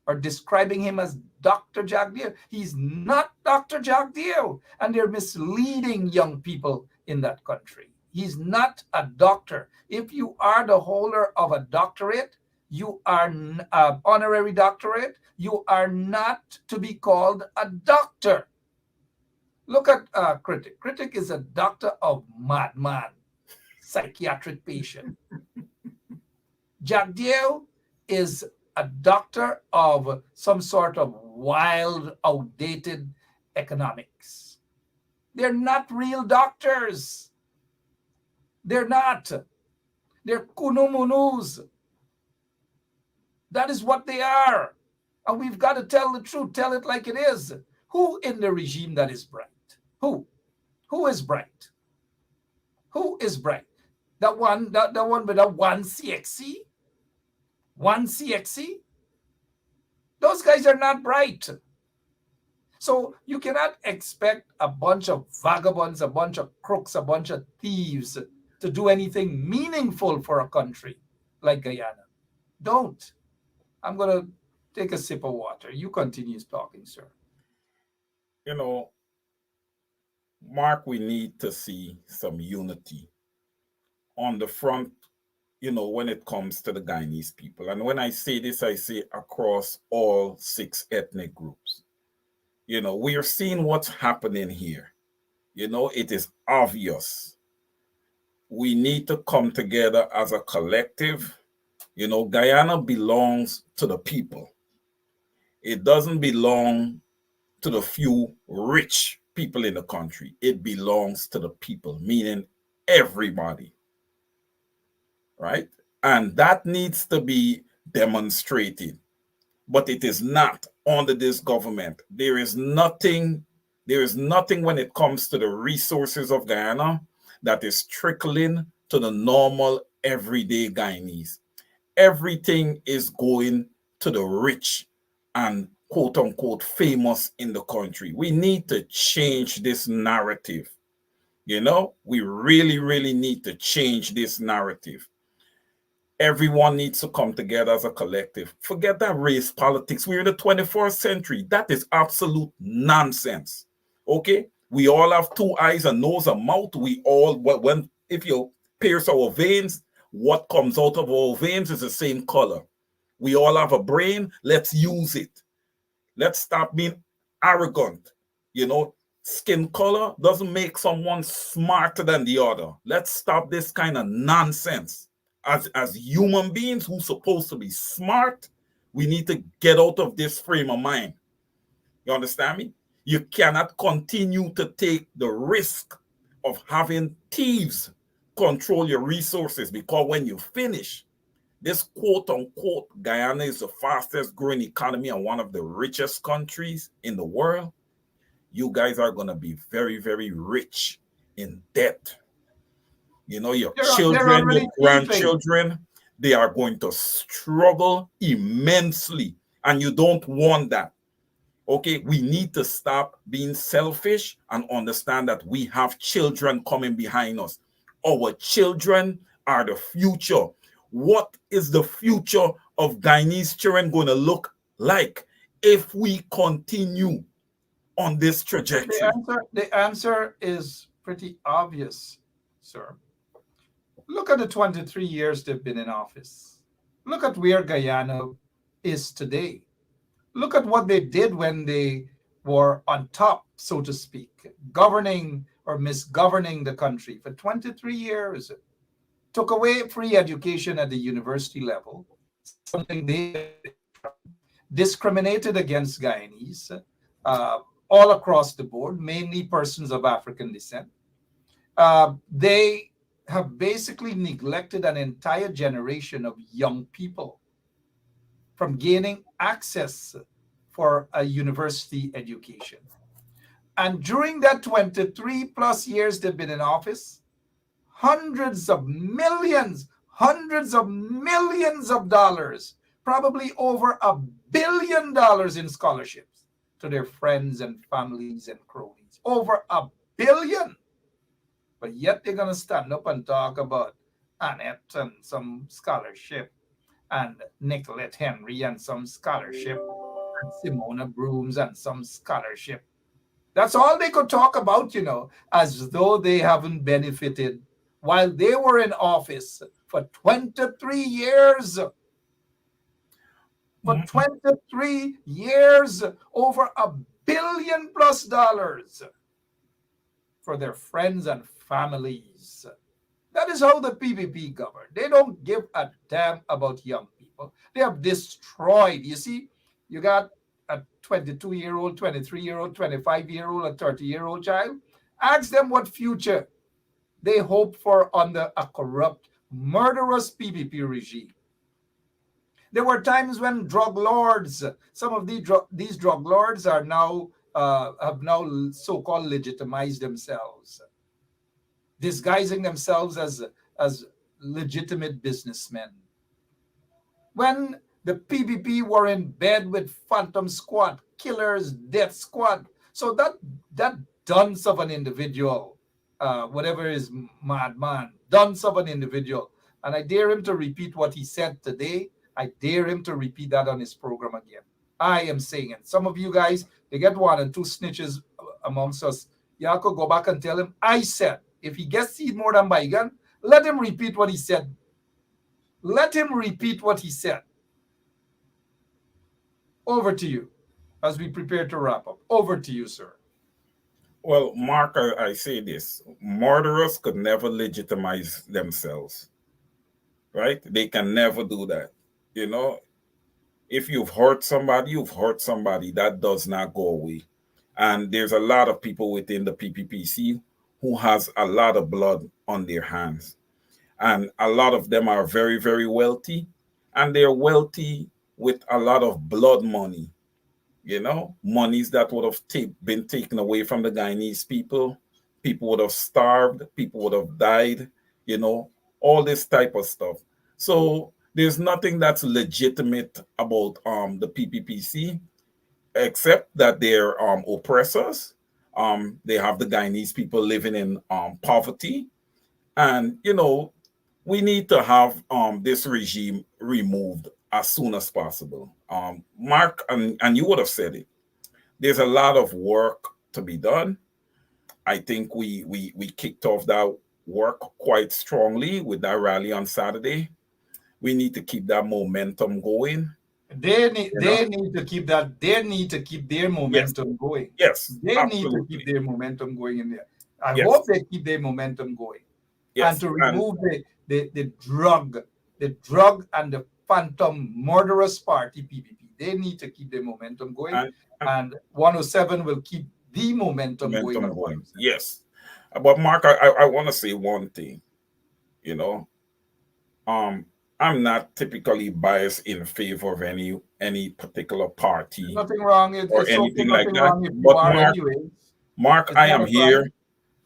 or describing him as Dr. Jack Dare. He's not Dr. Jack Dare. And they're misleading young people in that country. He's not a doctor. If you are the holder of a doctorate, you are an honorary doctorate, you are not to be called a doctor. Look at Critic. Critic is a doctor of madman, psychiatric patient. Jack Dare is a doctor of some sort of wild, outdated economics. They're not real doctors. They're not. They're kunumunus. That is what they are. And we've got to tell the truth, tell it like it is. Who in the regime that is bright? Who? Who is bright? Who is bright? That one with a 1 CXC? 1 CXC? Those guys are not bright. So you cannot expect a bunch of vagabonds, a bunch of crooks, a bunch of thieves to do anything meaningful for a country like Guyana. Don't. I'm going to take a sip of water. You continue talking, sir. You know, Mark, we need to see some unity on the front, you know, when it comes to the Guyanese people. And when I say this, I say across all 6 ethnic groups. You know, we are seeing what's happening here. You know, it is obvious. We need to come together as a collective. You know, Guyana belongs to the people. It doesn't belong to the few rich people in the country. It belongs to the people, meaning everybody, right? And that needs to be demonstrated, but it is not under this government. There is nothing when it comes to the resources of Guyana that is trickling to the normal everyday Guyanese. Everything is going to the rich and quote unquote famous in the country. We need to change this narrative. You know, we really, really need to change this narrative. Everyone needs to come together as a collective. Forget that race politics. We're in the 21st century. That is absolute nonsense. Okay? We all have 2 eyes, a nose, a mouth. We all, if you pierce our veins, what comes out of our veins is the same color. We all have a brain. Let's use it. Let's stop being arrogant. You know, skin color doesn't make someone smarter than the other. Let's stop this kind of nonsense. As human beings who's supposed to be smart, we need to get out of this frame of mind. You understand me? You cannot continue to take the risk of having thieves control your resources, because when you finish, this quote unquote Guyana is the fastest growing economy and one of the richest countries in the world. You guys are going to be very, very rich in debt. You know, your children, your grandchildren, they are going to struggle immensely. And you don't want that. Okay, we need to stop being selfish and understand that we have children coming behind us. Our children are the future. What is the future of Guyanese children going to look like if we continue on this trajectory? The answer is pretty obvious, sir. Look at the 23 years they've been in office. Look at where Guyana is today. Look at what they did when they were on top, so to speak, governing or misgoverning the country for 23 years. Took away free education at the university level, something they discriminated against Guyanese all across the board, mainly persons of African descent. They have basically neglected an entire generation of young people from gaining access for a university education. And during that 23 plus years they've been in office, hundreds of millions of dollars, probably over $1 billion in scholarships to their friends and families and cronies. Over $1 billion. But yet they're going to stand up and talk about Annette and some scholarship, and Nicolette Henry and some scholarship, and Simona Brooms and some scholarship. That's all they could talk about, as though they haven't benefited while they were in office for 23 years. For 23 years, over $1 billion+ for their friends and families. That is how the PPP govern. They don't give a damn about young people. They have destroyed. You see, you got a 22-year-old, 23-year-old, 25-year-old, a 30-year-old child. Ask them what future they hope for under a corrupt, murderous PPP regime. There were times when drug lords, some of these drug lords are now have now so-called legitimized themselves, disguising themselves as legitimate businessmen. When the PPP were in bed with Phantom Squad, killers, death squad, so that dunce of an individual, whatever is madman, dunce of an individual, and I dare him to repeat what he said today. I dare him to repeat that on his program again. I am saying it. Some of you guys, they get one and two snitches amongst us. Y'all could go back and tell him, I said, if he gets seed more than Baigan, let him repeat what he said. Let him repeat what he said. Over to you as we prepare to wrap up. Over to you, sir. Well, Mark, I say this. Murderers could never legitimize themselves, right? They can never do that. If you've hurt somebody, you've hurt somebody. That does not go away. And there's a lot of people within the PPPC who has a lot of blood on their hands. And a lot of them are very, very wealthy. And they're wealthy with a lot of blood money. Monies that would have been taken away from the Guyanese people. People would have starved. People would have died. All this type of stuff. So there's nothing that's legitimate about the PPPC, except that they're oppressors. They have the Guyanese people living in poverty. And, we need to have this regime removed as soon as possible. Mark, and you would have said it, there's a lot of work to be done. I think we kicked off that work quite strongly with that rally on Saturday. We need to keep that momentum going. They need to keep that. They need to keep their momentum going. Yes, they absolutely. need to keep their momentum going in there. I Yes. hope they keep their momentum going. Yes. And to remove the drug and the phantom murderous party PPP. They need to keep their momentum going, and 107 will keep the momentum going. Yes, but Mark, I want to say one thing. I'm not typically biased in favor of any particular party. There's nothing wrong or anything like that. But Mark, I am here.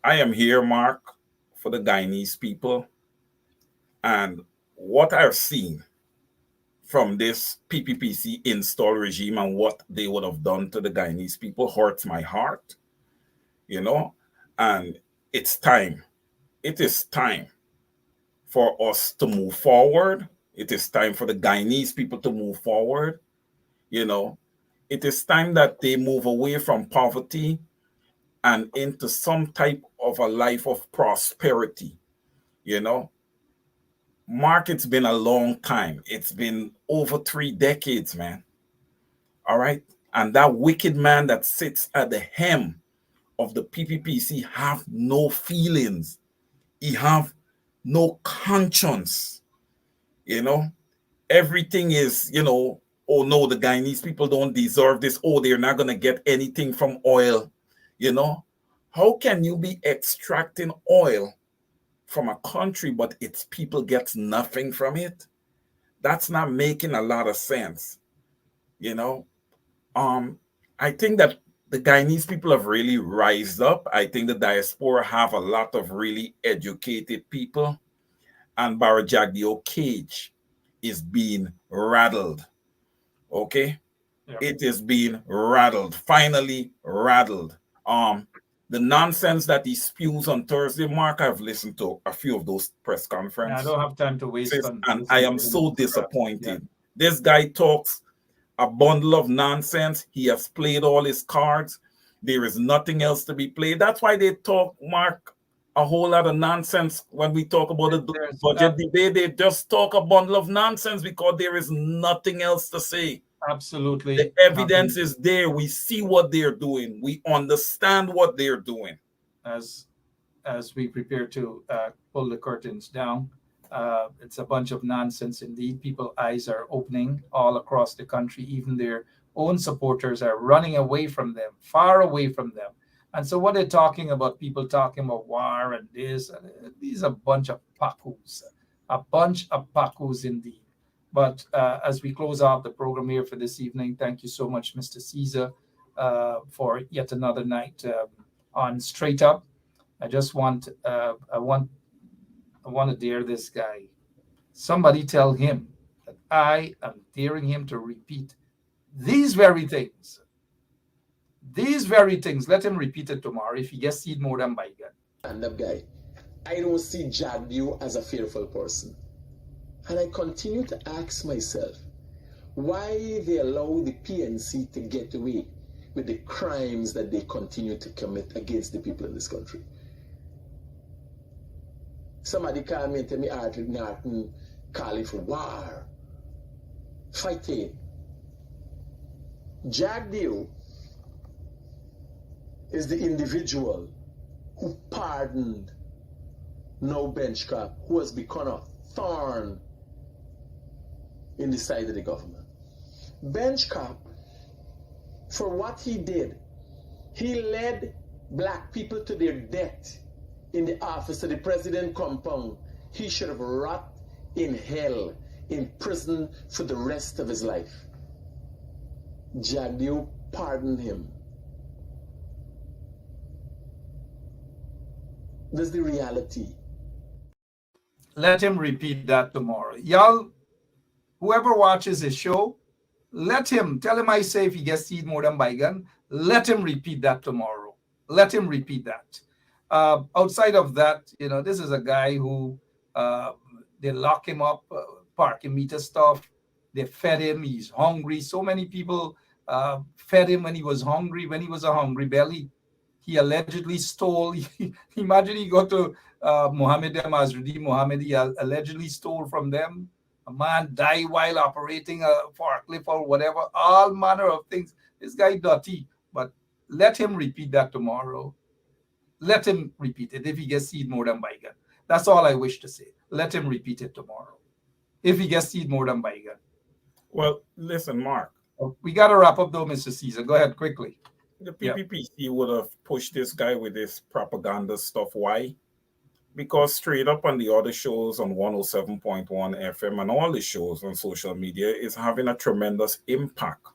I am here, Mark, for the Guyanese people. And what I've seen from this PPPC install regime and what they would have done to the Guyanese people hurts my heart, you know, and it's time. It is time for us to move forward. It is time for the Guyanese people to move forward. You know, it is time that they move away from poverty and into some type of a life of prosperity. You know, Mark, it's been a long time. It's been over 3 decades, man. All right. And that wicked man that sits at the hem of the PPPC have no feelings. He have no conscience. You know, everything is, oh no, the Guyanese people don't deserve this. Oh, they're not going to get anything from oil. You know, how can you be extracting oil from a country, but its people gets nothing from it? That's not making a lot of sense. You know, I think that the Guyanese people have really rised up. I think the diaspora have a lot of really educated people, and Barajagio Cage is being rattled. Okay, it is being rattled, finally rattled. The nonsense that he spews on Thursday, Mark, I've listened to a few of those press conferences. I don't have time to waste on and I am so disappointed. This guy talks a bundle of nonsense. He has played all his cards. There is nothing else to be played. That's why they talk, Mark, a whole lot of nonsense when we talk about the budget debate. They just talk a bundle of nonsense because there is nothing else to say. Absolutely. The evidence is there. We see what they're doing. We understand what they're doing. As we prepare to pull the curtains down, it's a bunch of nonsense indeed. People's eyes are opening all across the country. Even their own supporters are running away from them, far away from them. And so what they're talking about, people talking about war and this, these are a bunch of pacus indeed. But as we close out the program here for this evening, thank you so much, Mr. Caesar, for yet another night on Straight Up. I just want I want to dare this guy. Somebody tell him that I am daring him to repeat these very things. These very things. Let him repeat it tomorrow if he gets seed more than Biden. Stand-up guy. I don't see Jagdeo as a fearful person. And I continue to ask myself why they allow the PNC to get away with the crimes that they continue to commit against the people in this country. Somebody call me and tell me Arthur Norton calling for war, fighting. Jagdeo is the individual who pardoned No Benchcrop, who has become a thorn in the side of the government. Benchcrop, for what he did, he led black people to their death in the office of the president compound. He should have rot in hell, in prison for the rest of his life. Jagdeo pardoned him. That's the reality. Let him repeat that tomorrow. Y'all, whoever watches his show, let him, tell him I say if he gets seed more than Biden, let him repeat that tomorrow. Let him repeat that. Outside of that, this is a guy who they lock him up, parking meter stuff. They fed him. He's hungry. So many people fed him when he was hungry, when he was a hungry belly. He allegedly stole. Imagine he got to Mohammed Azrudi Mohammed. He allegedly stole from them. A man died while operating a forklift or whatever. All manner of things. This guy dirty. But let him repeat that tomorrow. Let him repeat it if he gets seed more than Biden. That's all I wish to say. Let him repeat it tomorrow. If he gets seed more than Biden. Well, listen, Mark. We got to wrap up though, Mr. Caesar. Go ahead quickly. The PPPC would have pushed this guy with this propaganda stuff. Why? Because straight up on the other shows on 107.1 FM and all the shows on social media is having a tremendous impact,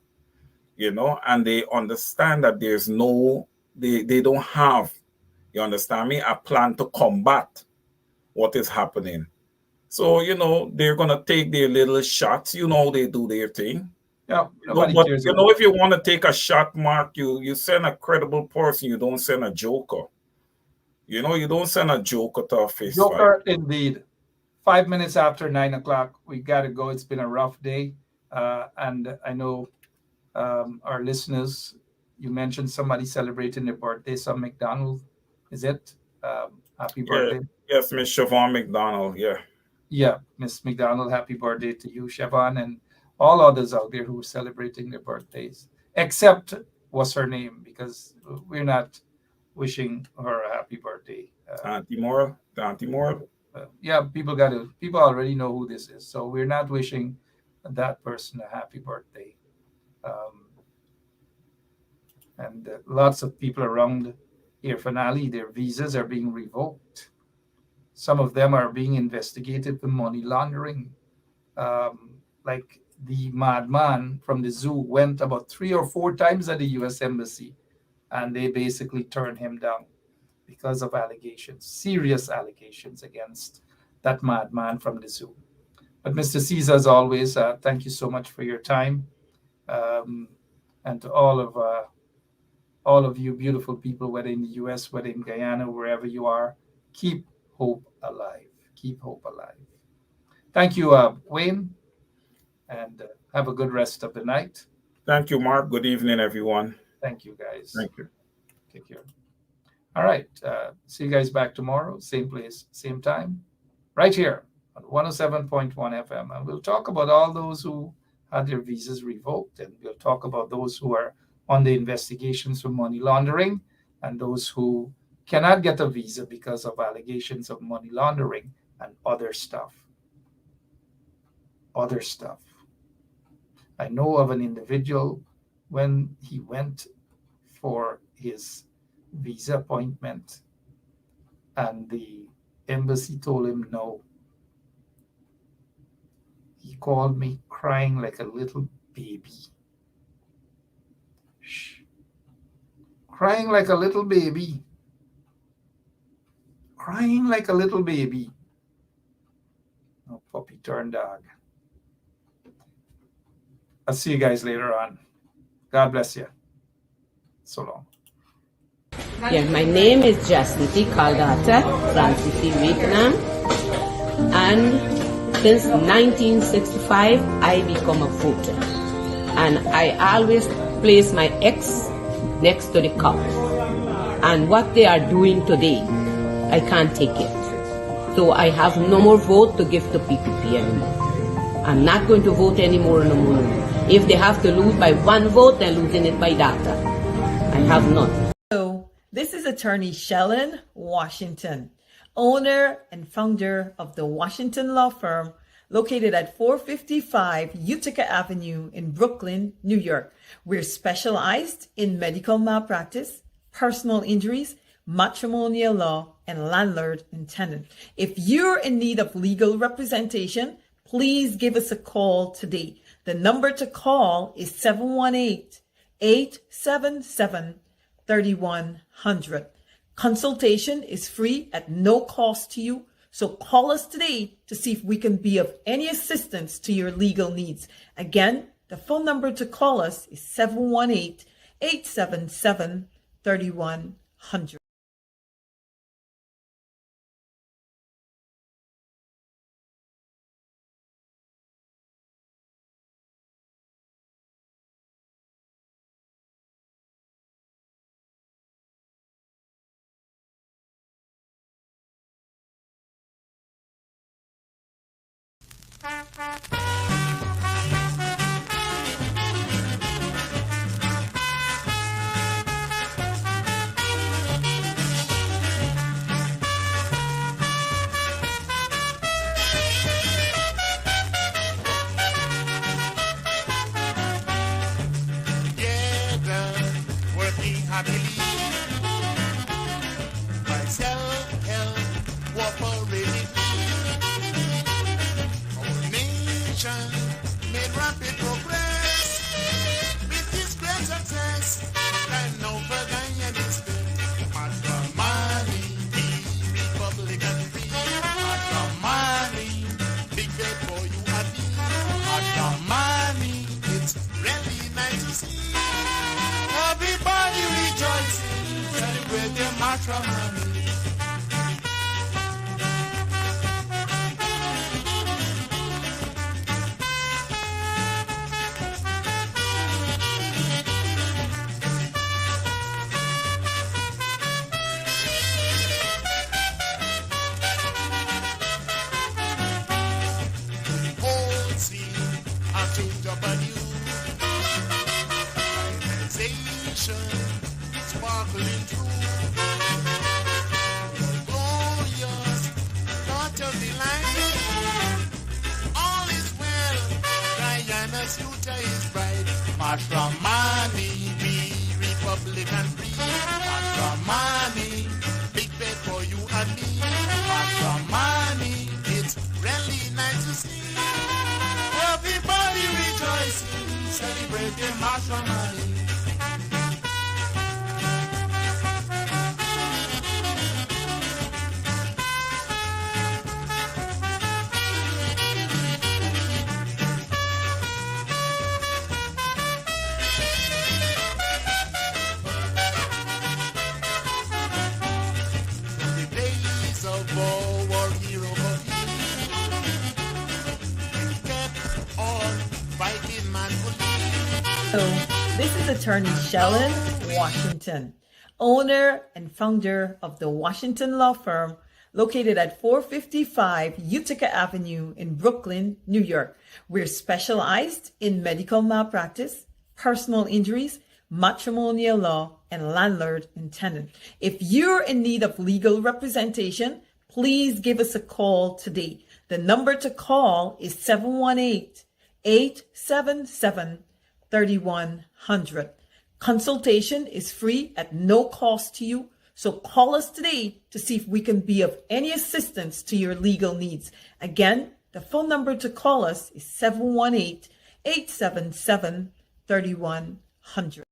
and they understand that there's they don't have, you understand me, a plan to combat what is happening. So, they're going to take their little shots. You know, they do their thing. Yeah, No, nobody but cares. if you want to take a shot, Mark, you send a credible person. You don't send a joker. You don't send a joker to a face fight. Joker, indeed. 5 minutes after 9 o'clock, we got to go. It's been a rough day. And I know our listeners, you mentioned somebody celebrating their birthday, some McDonald. Is it? Happy birthday. Yes, Miss Siobhan McDonald. Yeah. Yeah, Miss McDonald, happy birthday to you, Siobhan, and all others out there who are celebrating their birthdays, except what's her name, because we're not wishing her a happy birthday. Auntie Moore. Yeah, people already know who this is, so we're not wishing that person a happy birthday. And lots of people around here, finale, their visas are being revoked. Some of them are being investigated for money laundering. Like the madman from the zoo went about 3 or 4 times at the U.S. Embassy, and they basically turned him down because of allegations, serious allegations against that madman from the zoo. But Mr. Caesar, as always, thank you so much for your time. And to all of you beautiful people, whether in the U.S., whether in Guyana, wherever you are, keep hope alive. Keep hope alive. Thank you, Wayne, and have a good rest of the night. Thank you, Mark. Good evening, everyone. Thank you, guys. Thank you. Take care. All right. See you guys back tomorrow, same place, same time, right here on 107.1 FM. And we'll talk about all those who had their visas revoked, and we'll talk about those who are on the investigations for money laundering and those who cannot get a visa because of allegations of money laundering and other stuff. Other stuff. I know of an individual, when he went for his visa appointment and the embassy told him no, he called me crying like a little baby. Shh. Crying like a little baby. Crying like a little baby. No puppy turned dog. I'll see you guys later on. God bless you. So long. Yeah, my name is Jacinti Caldata Francis Vietnam, and since 1965 I become a voter, and I always place my X next to the cup, and what they are doing today, I can't take it. So I have no more vote to give to PPP anymore. I'm not going to vote anymore no more. If they have to lose by 1 vote, they're losing it by data. I have none. So this is attorney Shellen Washington, owner and founder of the Washington Law Firm, located at 455 Utica Avenue in Brooklyn, New York. We're specialized in medical malpractice, personal injuries, matrimonial law, and landlord and tenant. If you're in need of legal representation, please give us a call today. The number to call is 718-877-3100. Consultation is free at no cost to you. So call us today to see if we can be of any assistance to your legal needs. Again, the phone number to call us is 718-877-3100. Together, working happily. By self-help, cooperating. Our nation made rapid progress. With this great success, and no further yet is Mali, the Republican free. Mali, matrimony. Whole scene have changed up anew. Civilization sparkling through. Glorious thought of the line. All is well. Guyana's future is bright. Matrimony, be Republican free. Matrimony, big bet for you and me. Matrimony, it's really nice to see. Everybody rejoicing, celebrating matrimony. The days of war hero of kept on fighting manfully. So, this is attorney Shellen Washington, owner and founder of the Washington Law Firm, located at 455 Utica Avenue in Brooklyn, New York. We're specialized in medical malpractice, personal injuries, matrimonial law, and landlord and tenant. If you're in need of legal representation, please give us a call today. The number to call is 718-877-3100. Consultation is free at no cost to you. So call us today to see if we can be of any assistance to your legal needs. Again, the phone number to call us is 718-877-3100.